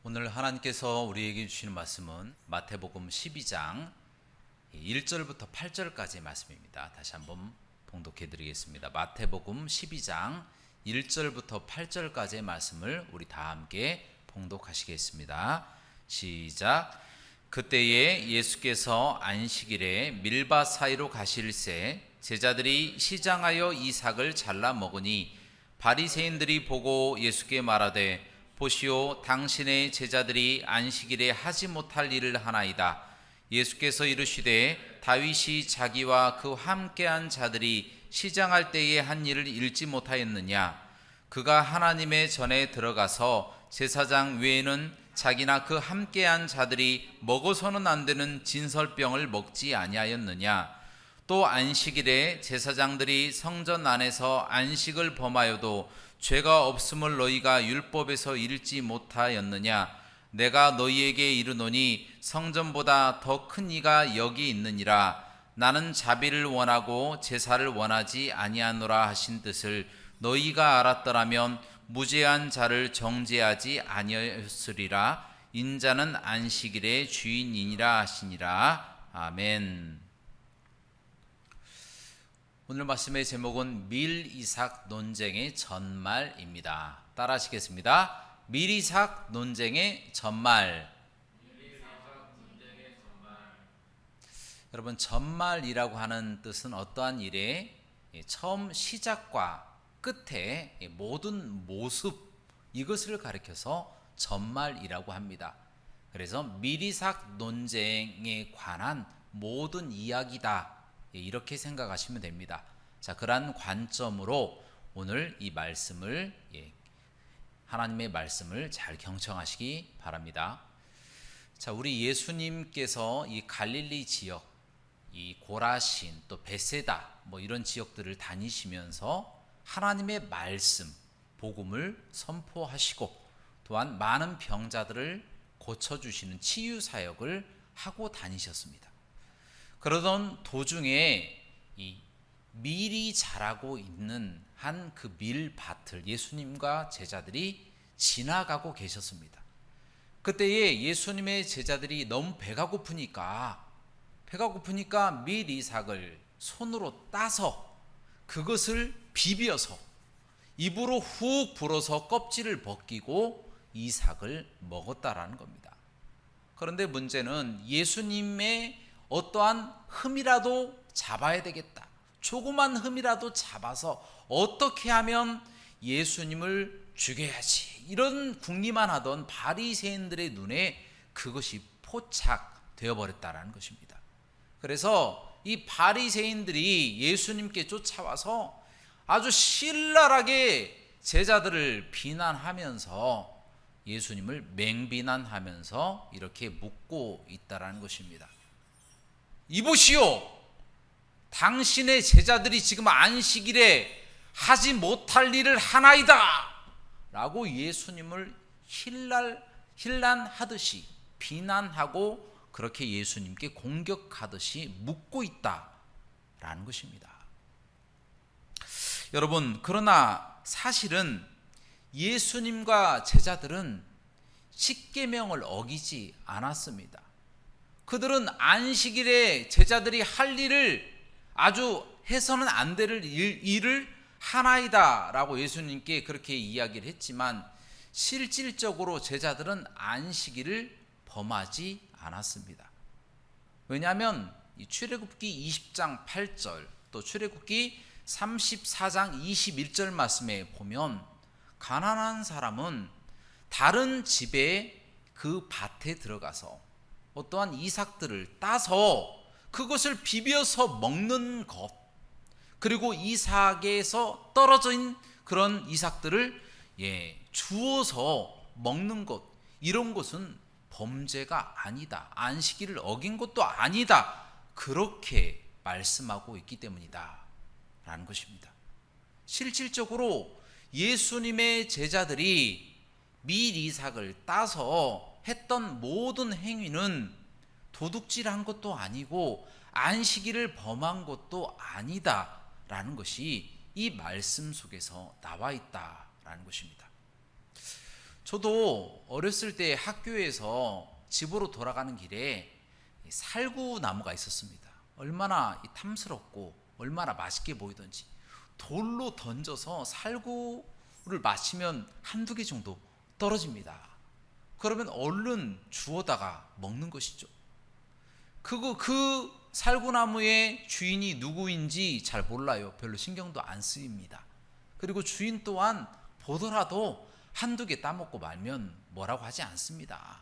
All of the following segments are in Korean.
오늘 하나님께서 우리에게 주시는 말씀은 마태복음 12장 1절부터 8절까지의 말씀입니다. 다시 한번 봉독해 드리겠습니다. 마태복음 12장 1절부터 8절까지의 말씀을 우리 다 함께 봉독하시겠습니다. 시작. 그때에 예수께서 안식일에 밀밭 사이로 가실새 제자들이 시장하여 이삭을 잘라 먹으니 바리새인들이 보고 예수께 말하되 보시오, 당신의 제자들이 안식일에 하지 못할 일을 하나이다. 예수께서 이르시되 다윗이 자기와 그 함께한 자들이 시장할 때에 한 일을 읽지 못하였느냐? 그가 하나님의 전에 들어가서 제사장 외에는 자기나 그 함께한 자들이 먹어서는 안 되는 진설병을 먹지 아니하였느냐? 또 안식일에 제사장들이 성전 안에서 안식을 범하여도 죄가 없음을 너희가 율법에서 읽지 못하였느냐? 내가 너희에게 이르노니 성전보다 더 큰 이가 여기 있느니라. 나는 자비를 원하고 제사를 원하지 아니하노라 하신 뜻을 너희가 알았더라면 무죄한 자를 정죄하지 아니하였으리라. 인자는 안식일의 주인이니라 하시니라. 아멘. 오늘 말씀의 제목은 밀이삭 논쟁의 전말입니다. 따라 하시겠습니다. 밀이삭 논쟁의 전말. 여러분, 전말이라고 하는 뜻은 어떠한 일의 처음 시작과 끝에 모든 모습, 이것을 가리켜서 전말이라고 합니다. 그래서 밀이삭 논쟁에 관한 모든 이야기다, 이렇게 생각하시면 됩니다. 자, 그러한 관점으로 오늘 이 말씀을, 하나님의 말씀을 잘 경청하시기 바랍니다. 자, 우리 예수님께서 이 갈릴리 지역, 이 고라신 또 베세다 이런 지역들을 다니시면서 하나님의 말씀, 복음을 선포하시고 또한 많은 병자들을 고쳐주시는 치유 사역을 하고 다니셨습니다. 그러던 도중에 이 밀이 자라고 있는 한 그 밀밭을 예수님과 제자들이 지나가고 계셨습니다. 그때에 예수님의 제자들이 너무 배가 고프니까 밀이삭을 손으로 따서 그것을 비벼서 입으로 훅 불어서 껍질을 벗기고 이삭을 먹었다라는 겁니다. 그런데 문제는 예수님의 어떠한 흠이라도 잡아야 되겠다. 조그만 흠이라도 잡아서 어떻게 하면 예수님을 죽여야지, 이런 궁리만 하던 바리새인들의 눈에 그것이 포착되어 버렸다라는 것입니다. 그래서 이 바리새인들이 예수님께 쫓아와서 아주 신랄하게 제자들을 비난하면서 예수님을 맹비난하면서 이렇게 묻고 있다라는 것입니다. 이보시오, 당신의 제자들이 지금 안식일에 하지 못할 일을 하나이다 라고 예수님을 힐난하듯이 비난하고 그렇게 예수님께 공격하듯이 묻고 있다라는 것입니다. 여러분, 그러나 사실은 예수님과 제자들은 십계명을 어기지 않았습니다. 그들은 안식일에 제자들이 할 일을, 아주 해서는 안 될 일을 하나이다 라고 예수님께 그렇게 이야기를 했지만 실질적으로 제자들은 안식일을 범하지 않았습니다. 왜냐하면 이 출애굽기 20장 8절 또 출애굽기 34장 21절 말씀에 보면 가난한 사람은 다른 집에 그 밭에 들어가서 어떠한 이삭들을 따서 그것을 비벼서 먹는 것, 그리고 이삭에서 떨어진 그런 이삭들을 주워서 먹는 것, 이런 것은 범죄가 아니다, 안식일을 어긴 것도 아니다, 그렇게 말씀하고 있기 때문이다 라는 것입니다. 실질적으로 예수님의 제자들이 밀이삭을 따서 했던 모든 행위는 도둑질한 것도 아니고 안식일을 범한 것도 아니다 있다라는 것이 이 말씀 속에서 나와 있다라는 것입니다. 저도 어렸을 때 학교에서 집으로 돌아가는 길에 살구나무가 있었습니다. 얼마나 탐스럽고 얼마나 맛있게 보이던지 돌로 던져서 살구를 맞히면 한두 개 정도 떨어집니다. 그러면 얼른 주워다가 먹는 것이죠. 그 살구나무의 주인이 누구인지 잘 몰라요. 별로 신경도 안 쓰입니다. 그리고 주인 또한 보더라도 한두 개 따먹고 말면 뭐라고 하지 않습니다.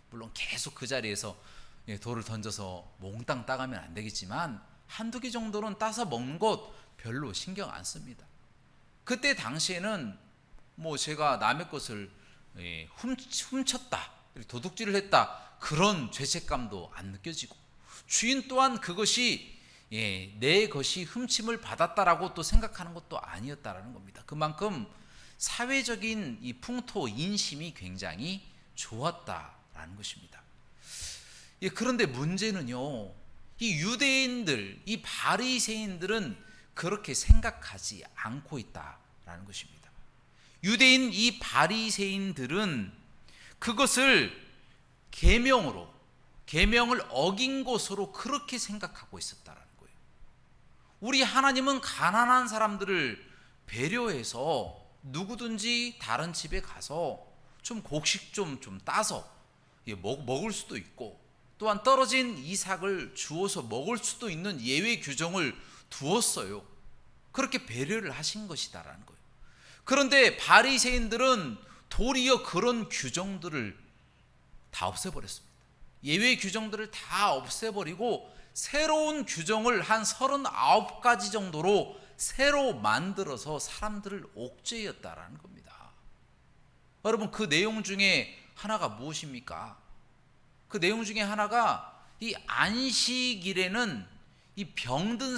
물론 계속 그 자리에서 돌을 던져서 몽땅 따가면 안 되겠지만 한두 개 정도는 따서 먹는 것 별로 신경 안 씁니다. 그때 당시에는 제가 남의 것을 훔쳤다, 도둑질을 했다, 그런 죄책감도 안 느껴지고, 주인 또한 그것이 내 것이 훔침을 받았다라고 또 생각하는 것도 아니었다라는 겁니다. 그만큼 사회적인 이 풍토 인심이 굉장히 좋았다라는 것입니다. 그런데 문제는요, 이 유대인들, 이 바리새인들은 그렇게 생각하지 않고 있다라는 것입니다. 유대인 이 바리새인들은 그것을 계명을 어긴 것으로 그렇게 생각하고 있었다라는 거예요. 우리 하나님은 가난한 사람들을 배려해서 누구든지 다른 집에 가서 좀 곡식 좀 따서 먹을 수도 있고, 또한 떨어진 이삭을 주워서 먹을 수도 있는 예외 규정을 두었어요. 그렇게 배려를 하신 것이다라는 거예요. 그런데 바리새인들은 도리어 그런 규정들을 다 없애버렸습니다. 예외 규정들을 다 없애버리고 새로운 규정을 한 39가지 정도로 새로 만들어서 사람들을 옥죄였다라는 겁니다. 여러분, 그 내용 중에 하나가 무엇입니까? 그 내용 중에 하나가 이 안식일에는 이 병든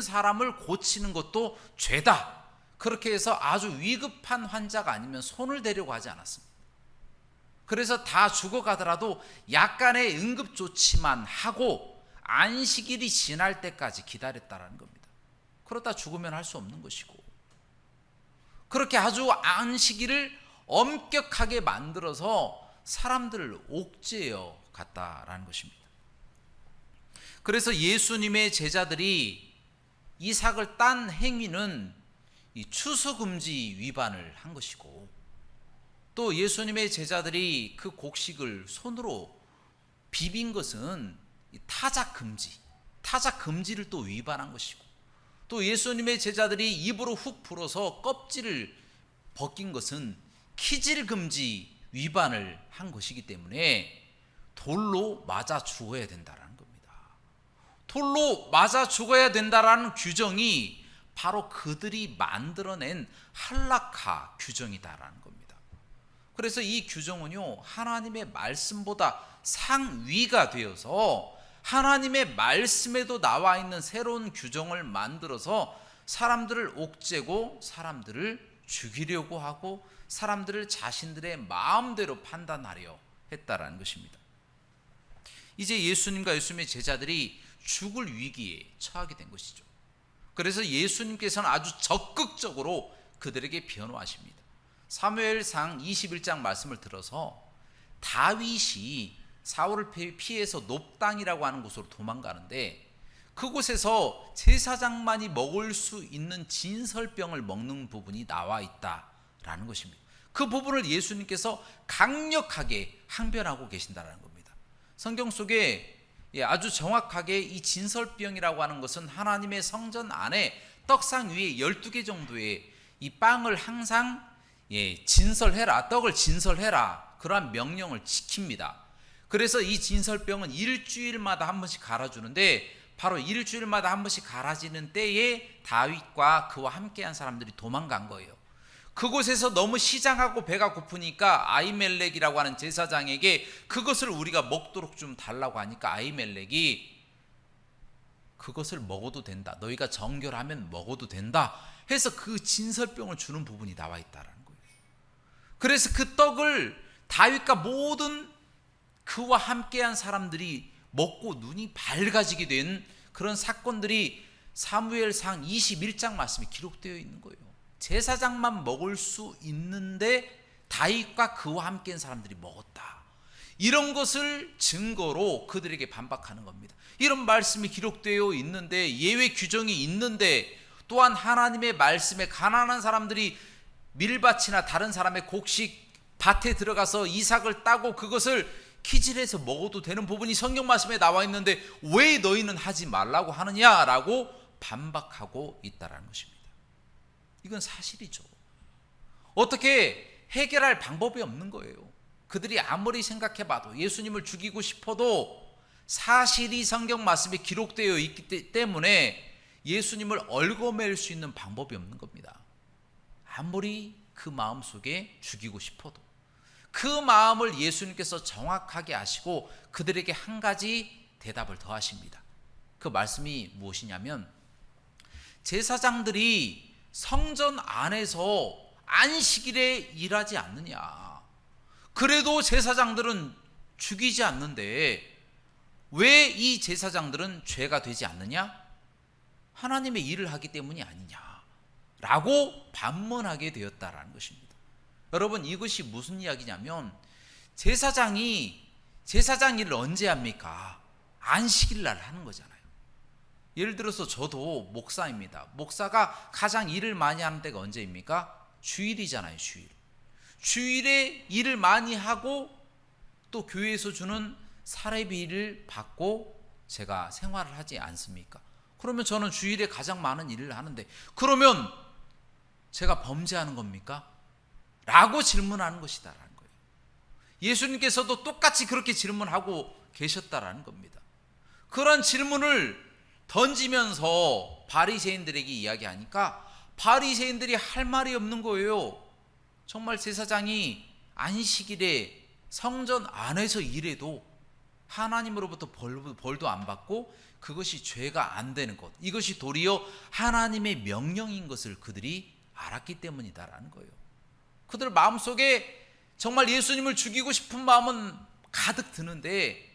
사람을 고치는 것도 죄다, 그렇게 해서 아주 위급한 환자가 아니면 손을 대려고 하지 않았습니다. 그래서 다 죽어가더라도 약간의 응급조치만 하고 안식일이 지날 때까지 기다렸다라는 겁니다. 그러다 죽으면 할 수 없는 것이고, 그렇게 아주 안식일을 엄격하게 만들어서 사람들을 옥죄어 갔다라는 것입니다. 그래서 예수님의 제자들이 이삭을 딴 행위는 이 추수금지 위반을 한 것이고, 또 예수님의 제자들이 그 곡식을 손으로 비빈 것은 타작 금지를 또 위반한 것이고, 또 예수님의 제자들이 입으로 훅 불어서 껍질을 벗긴 것은 키질 금지 위반을 한 것이기 때문에 돌로 맞아 죽어야 된다라는 겁니다. 돌로 맞아 죽어야 된다라는 규정이 바로 그들이 만들어낸 할라카 규정이다라는 겁니다. 그래서 이 규정은요, 하나님의 말씀보다 상위가 되어서 하나님의 말씀에도 나와 있는 새로운 규정을 만들어서 사람들을 옥죄고 사람들을 죽이려고 하고 사람들을 자신들의 마음대로 판단하려 했다라는 것입니다. 이제 예수님과 예수님의 제자들이 죽을 위기에 처하게 된 것이죠. 그래서 예수님께서는 아주 적극적으로 그들에게 변호하십니다. 사무엘상 21장 말씀을 들어서 다윗이 사울을 피해서 높당이라고 하는 곳으로 도망가는데, 그곳에서 제사장만이 먹을 수 있는 진설병을 먹는 부분이 나와 있다라는 것입니다. 그 부분을 예수님께서 강력하게 항변하고 계신다는 겁니다. 성경 속에 아주 정확하게 이 진설병이라고 하는 것은 하나님의 성전 안에 떡상 위에 12개 정도의 이 빵을 항상 진설해라, 떡을 진설해라, 그러한 명령을 지킵니다. 그래서 이 진설병은 일주일마다 한 번씩 갈아주는데, 바로 일주일마다 한 번씩 갈아지는 때에 다윗과 그와 함께한 사람들이 도망간 거예요. 그곳에서 너무 시장하고 배가 고프니까 아히멜렉이라고 하는 제사장에게 그것을 우리가 먹도록 좀 달라고 하니까 아히멜렉이 그것을 먹어도 된다, 너희가 정결하면 먹어도 된다 해서 그 진설병을 주는 부분이 나와 있다는 거예요. 그래서 그 떡을 다윗과 모든 그와 함께한 사람들이 먹고 눈이 밝아지게 된 그런 사건들이 사무엘상 21장 말씀이 기록되어 있는 거예요. 제사장만 먹을 수 있는데 다윗과 그와 함께한 사람들이 먹었다. 이런 것을 증거로 그들에게 반박하는 겁니다. 이런 말씀이 기록되어 있는데, 예외 규정이 있는데, 또한 하나님의 말씀에 가난한 사람들이 밀밭이나 다른 사람의 곡식 밭에 들어가서 이삭을 따고 그것을 키질해서 먹어도 되는 부분이 성경 말씀에 나와 있는데 왜 너희는 하지 말라고 하느냐라고 반박하고 있다는 것입니다. 이건 사실이죠. 어떻게 해결할 방법이 없는 거예요. 그들이 아무리 생각해봐도 예수님을 죽이고 싶어도 사실이 성경 말씀에 기록되어 있기 때문에 예수님을 얽어맬 수 있는 방법이 없는 겁니다. 아무리 그 마음속에 죽이고 싶어도 그 마음을 예수님께서 정확하게 아시고 그들에게 한 가지 대답을 더 하십니다. 그 말씀이 무엇이냐면, 제사장들이 성전 안에서 안식일에 일하지 않느냐, 그래도 제사장들은 죽이지 않는데 왜 이 제사장들은 죄가 되지 않느냐? 하나님의 일을 하기 때문이 아니냐라고 반문하게 되었다라는 것입니다. 여러분, 이것이 무슨 이야기냐면, 제사장 일을 언제 합니까? 안식일 날 하는 거잖아요. 예를 들어서 저도 목사입니다. 목사가 가장 일을 많이 하는 때가 언제입니까? 주일이잖아요. 주일에 일을 많이 하고 또 교회에서 주는 사례비를 받고 제가 생활을 하지 않습니까? 그러면 저는 주일에 가장 많은 일을 하는데, 그러면 제가 범죄하는 겁니까? 라고 질문하는 것이다라는 거예요. 예수님께서도 똑같이 그렇게 질문하고 계셨다라는 겁니다. 그런 질문을 던지면서 바리새인들에게 이야기하니까 바리새인들이 할 말이 없는 거예요. 정말 제사장이 안식일에 성전 안에서 일해도 하나님으로부터 벌도 안 받고 그것이 죄가 안 되는 것, 이것이 도리어 하나님의 명령인 것을 그들이 알았기 때문이다라는 거예요. 그들 마음속에 정말 예수님을 죽이고 싶은 마음은 가득 드는데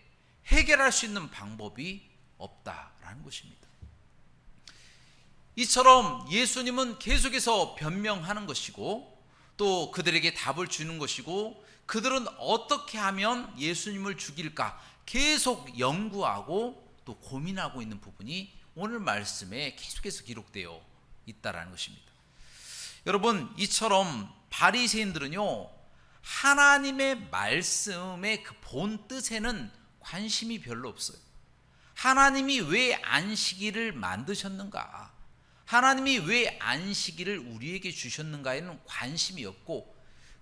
해결할 수 있는 방법이 없다라는 것입니다. 이처럼 예수님은 계속해서 변명하는 것이고 또 그들에게 답을 주는 것이고, 그들은 어떻게 하면 예수님을 죽일까 계속 연구하고 또 고민하고 있는 부분이 오늘 말씀에 계속해서 기록되어 있다라는 것입니다. 여러분, 이처럼 바리새인들은요, 하나님의 말씀의 그 본 뜻에는 관심이 별로 없어요. 하나님이 왜 안식일을 만드셨는가, 하나님이 왜 안식일을 우리에게 주셨는가에는 관심이 없고,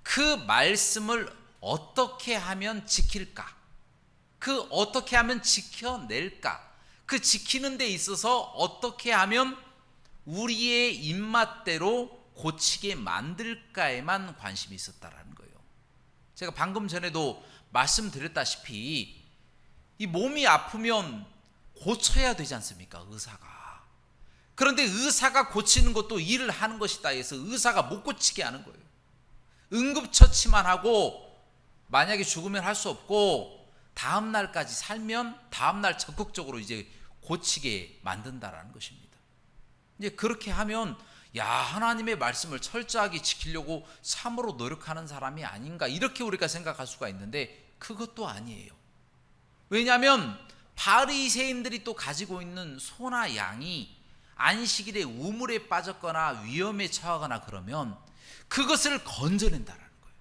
그 말씀을 어떻게 하면 지킬까, 그 어떻게 하면 지켜낼까, 그 지키는 데 있어서 어떻게 하면 우리의 입맛대로 고치게 만들까에만 관심이 있었다라는 거예요. 제가 방금 전에도 말씀드렸다시피 이 몸이 아프면 고쳐야 되지 않습니까? 의사가. 그런데 의사가 고치는 것도 일을 하는 것이다 해서 의사가 못 고치게 하는 거예요. 응급처치만 하고 만약에 죽으면 할 수 없고 다음 날까지 살면 다음 날 적극적으로 이제 고치게 만든다라는 것입니다. 이제 그렇게 하면 하나님의 말씀을 철저하게 지키려고 참으로 노력하는 사람이 아닌가, 이렇게 우리가 생각할 수가 있는데 그것도 아니에요. 왜냐하면 바리새인들이 또 가지고 있는 소나 양이 안식일에 우물에 빠졌거나 위험에 처하거나 그러면 그것을 건져낸다라는 거예요.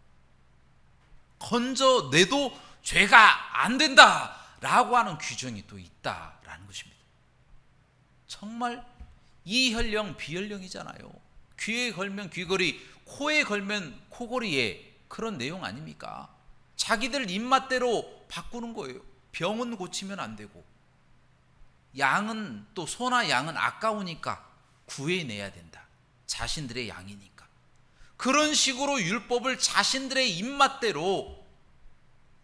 건져내도 죄가 안 된다라고 하는 규정이 또 있다라는 것입니다. 정말 이혈령 비혈령이잖아요. 귀에 걸면 귀걸이, 코에 걸면 코걸이에, 그런 내용 아닙니까? 자기들 입맛대로 바꾸는 거예요. 병은 고치면 안 되고, 양은 또 소나 양은 아까우니까 구해내야 된다. 자신들의 양이니까. 그런 식으로 율법을 자신들의 입맛대로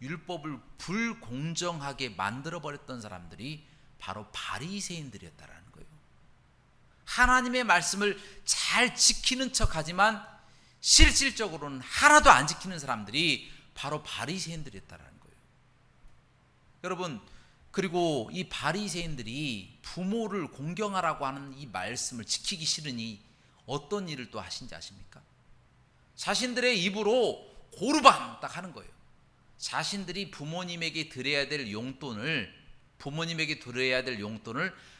율법을 불공정하게 만들어버렸던 사람들이 바로 바리새인들이었다라는 거예요. 하나님의 말씀을 잘 지키는 척하지만 실질적으로는 하나도 안 지키는 사람들이 바로 바리새인들이었다라는 거예요. 여러분, 그리고 이 바리새인들이 부모를 공경하라고 하는 이 말씀을 지키기 싫으니 어떤 일을 또 하신지 아십니까? 자신들의 입으로 고르반 딱 하는 거예요. 자신들이 부모님에게 드려야 될 용돈을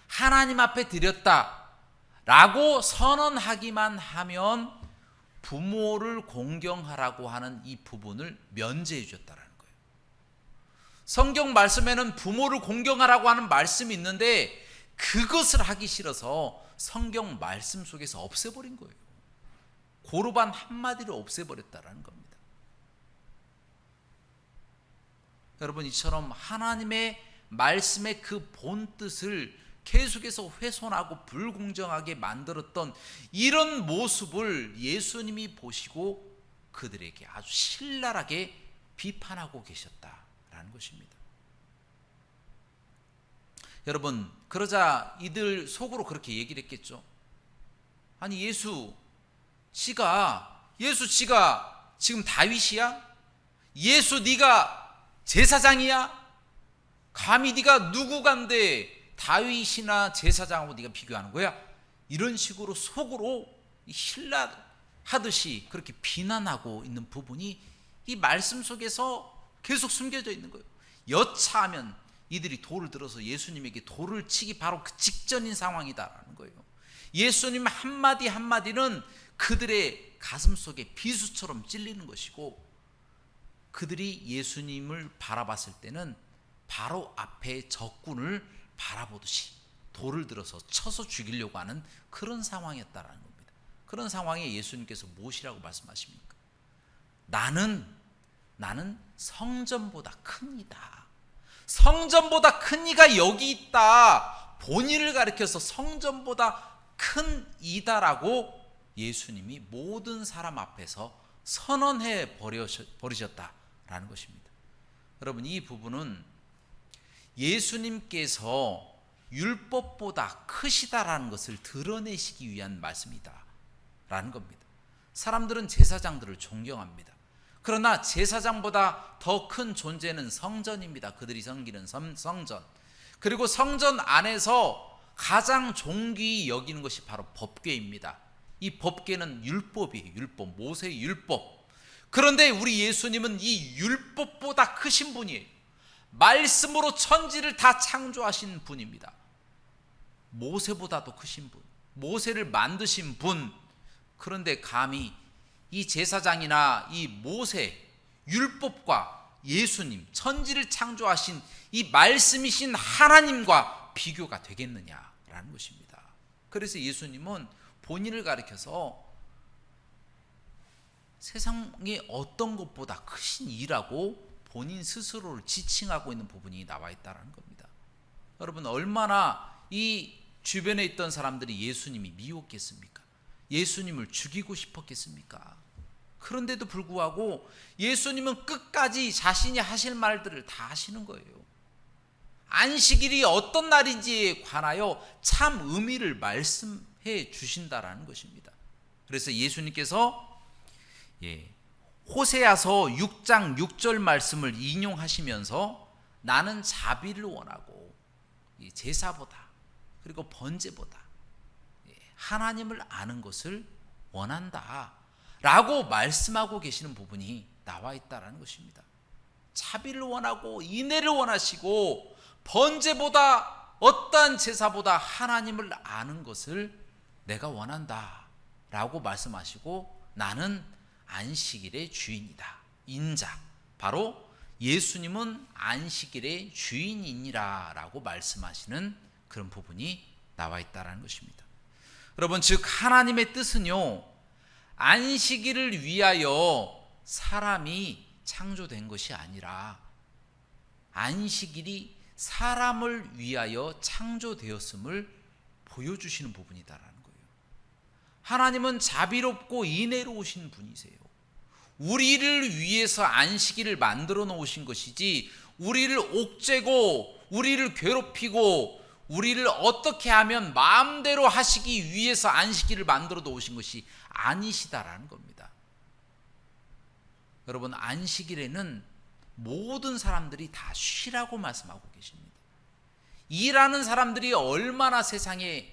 하나님 앞에 드렸다라고 선언하기만 하면 부모를 공경하라고 하는 이 부분을 면제해 주셨다라는 거예요. 성경 말씀에는 부모를 공경하라고 하는 말씀이 있는데 그것을 하기 싫어서 성경 말씀 속에서 없애버린 거예요. 고르반 한마디로 없애버렸다라는 겁니다. 여러분, 이처럼 하나님의 말씀의 그 본뜻을 계속해서 훼손하고 불공정하게 만들었던 이런 모습을 예수님이 보시고 그들에게 아주 신랄하게 비판하고 계셨다라는 것입니다. 여러분, 그러자 이들 속으로 그렇게 얘기를 했겠죠. 아니, 예수 씨가 지금 다윗이야? 예수 네가 제사장이야? 감히 네가 누구간데 다윗이나 제사장하고 네가 비교하는 거야? 이런 식으로 속으로 신라하듯이 그렇게 비난하고 있는 부분이 이 말씀 속에서 계속 숨겨져 있는 거예요. 여차하면 이들이 돌을 들어서 예수님에게 돌을 치기 바로 그 직전인 상황이다라는 거예요. 예수님 한마디 한마디는 그들의 가슴 속에 비수처럼 찔리는 것이고, 그들이 예수님을 바라봤을 때는 바로 앞에 적군을 바라보듯이 돌을 들어서 쳐서 죽이려고 하는 그런 상황이었다라는 겁니다. 그런 상황에 예수님께서 무엇이라고 말씀하십니까? 나는 성전보다 큰 이다. 성전보다 큰 이가 여기 있다. 본인을 가리켜서 성전보다 큰 이다라고 예수님이 모든 사람 앞에서 선언해 버리셨다라는 것입니다. 여러분, 이 부분은 예수님께서 율법보다 크시다라는 것을 드러내시기 위한 말씀이다라는 겁니다. 사람들은 제사장들을 존경합니다. 그러나 제사장보다 더 큰 존재는 성전입니다. 그들이 섬기는 성전. 그리고 성전 안에서 가장 존귀히 여기는 것이 바로 법궤입니다. 이 법궤는 율법이에요. 율법, 모세의 율법. 그런데 우리 예수님은 이 율법보다 크신 분이에요. 말씀으로 천지를 다 창조하신 분입니다. 모세보다도 크신 분, 모세를 만드신 분. 그런데 감히 이 제사장이나 이 모세, 율법과 예수님, 천지를 창조하신 이 말씀이신 하나님과 비교가 되겠느냐라는 것입니다. 그래서 예수님은 본인을 가리켜서 세상의 어떤 것보다 크신 이라고 본인 스스로를 지칭하고 있는 부분이 나와 있다는 겁니다. 여러분, 얼마나 이 주변에 있던 사람들이 예수님이 미웠겠습니까? 예수님을 죽이고 싶었겠습니까? 그런데도 불구하고 예수님은 끝까지 자신이 하실 말들을 다 하시는 거예요. 안식일이 어떤 날인지에 관하여 참 의미를 말씀해 주신다라는 것입니다. 그래서 예수님께서 호세아서 6장 6절 말씀을 인용하시면서 나는 자비를 원하고 제사보다 그리고 번제보다 하나님을 아는 것을 원한다 라고 말씀하고 계시는 부분이 나와 있다는 것입니다. 자비를 원하고 인애를 원하시고 번제보다 어떠한 제사보다 하나님을 아는 것을 내가 원한다 라고 말씀하시고, 나는 안식일의 주인이다. 인자, 바로 예수님은 안식일의 주인이니라 라고 말씀하시는 그런 부분이 나와 있다는 것입니다. 여러분, 즉 하나님의 뜻은요, 안식일을 위하여 사람이 창조된 것이 아니라 안식일이 사람을 위하여 창조되었음을 보여주시는 부분이다라는 거예요. 하나님은 자비롭고 인애로우신 분이세요. 우리를 위해서 안식일을 만들어 놓으신 것이지, 우리를 옥죄고 우리를 괴롭히고 우리를 어떻게 하면 마음대로 하시기 위해서 안식일을 만들어 놓으신 것이 아니시다라는 겁니다. 여러분, 안식일에는 모든 사람들이 다 쉬라고 말씀하고 계십니다. 일하는 사람들이 얼마나 세상에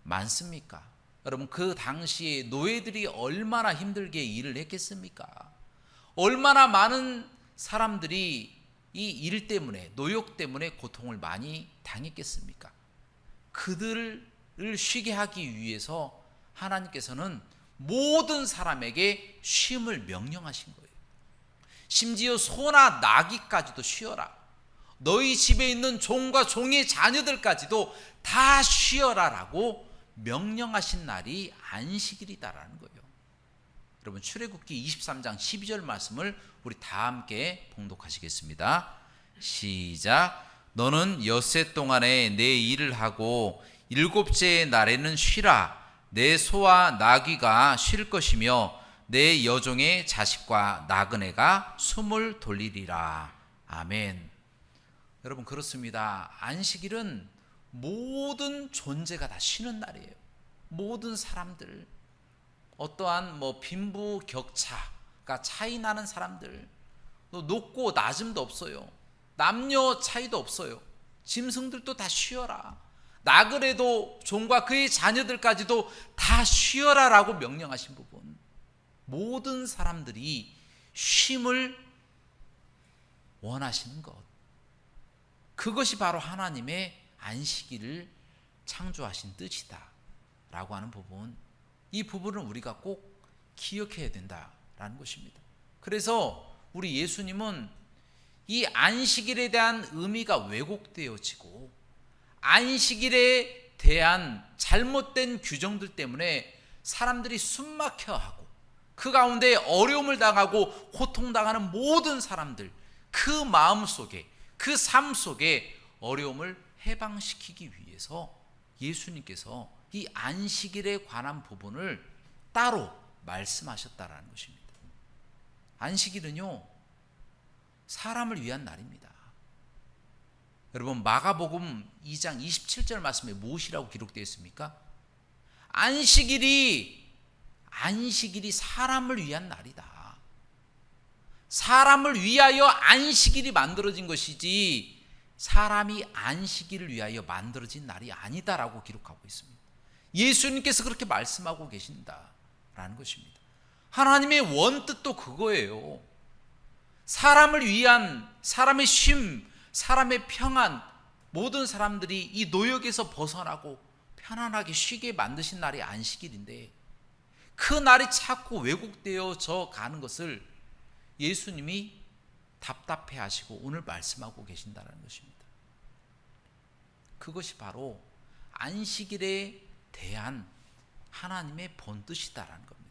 많습니까? 여러분, 그 당시에 노예들이 얼마나 힘들게 일을 했겠습니까? 얼마나 많은 사람들이 이 일 때문에, 노역 때문에 고통을 많이 당했겠습니까? 그들을 쉬게 하기 위해서 하나님께서는 모든 사람에게 쉼을 명령하신 거예요. 심지어 소나 나귀까지도 쉬어라. 너희 집에 있는 종과 종의 자녀들까지도 다 쉬어라라고 명령하신 날이 안식일이다라는 거예요. 여러분, 출애굽기 23장 12절 말씀을 우리 다 함께 봉독하시겠습니다. 시작. 너는 엿새 동안에 내 일을 하고 일곱째 날에는 쉬라. 내 소와 나귀가 쉴 것이며 내 여종의 자식과 나그네가 숨을 돌리리라. 아멘. 여러분, 그렇습니다. 안식일은 모든 존재가 다 쉬는 날이에요. 모든 사람들, 어떠한 빈부격차가 차이 나는 사람들, 높고 낮음도 없어요. 남녀 차이도 없어요. 짐승들도 다 쉬어라. 나그네도 종과 그의 자녀들까지도 다 쉬어라라고 명령하신 부분, 모든 사람들이 쉼을 원하시는 것, 그것이 바로 하나님의 안식일을 창조하신 뜻이다 라고 하는 부분, 이 부분을 우리가 꼭 기억해야 된다라는 것입니다. 그래서 우리 예수님은 이 안식일에 대한 의미가 왜곡되어지고 안식일에 대한 잘못된 규정들 때문에 사람들이 숨막혀하고 그 가운데 어려움을 당하고 고통당하는 모든 사람들, 그 마음 속에, 그 삶 속에 어려움을 해방시키기 위해서 예수님께서 이 안식일에 관한 부분을 따로 말씀하셨다라는 것입니다. 안식일은요, 사람을 위한 날입니다. 여러분, 마가복음 2장 27절 말씀에 무엇이라고 기록되어 있습니까? 안식일이 사람을 위한 날이다. 사람을 위하여 안식일이 만들어진 것이지 사람이 안식일을 위하여 만들어진 날이 아니다라고 기록하고 있습니다. 예수님께서 그렇게 말씀하고 계신다라는 것입니다. 하나님의 원뜻도 그거예요. 사람을 위한, 사람의 쉼, 사람의 평안, 모든 사람들이 이 노역에서 벗어나고 편안하게 쉬게 만드신 날이 안식일인데, 그 날이 자꾸 왜곡되어져 가는 것을 예수님이 답답해 하시고 오늘 말씀하고 계신다는 것입니다. 그것이 바로 안식일에 대한 하나님의 본뜻이다라는 겁니다.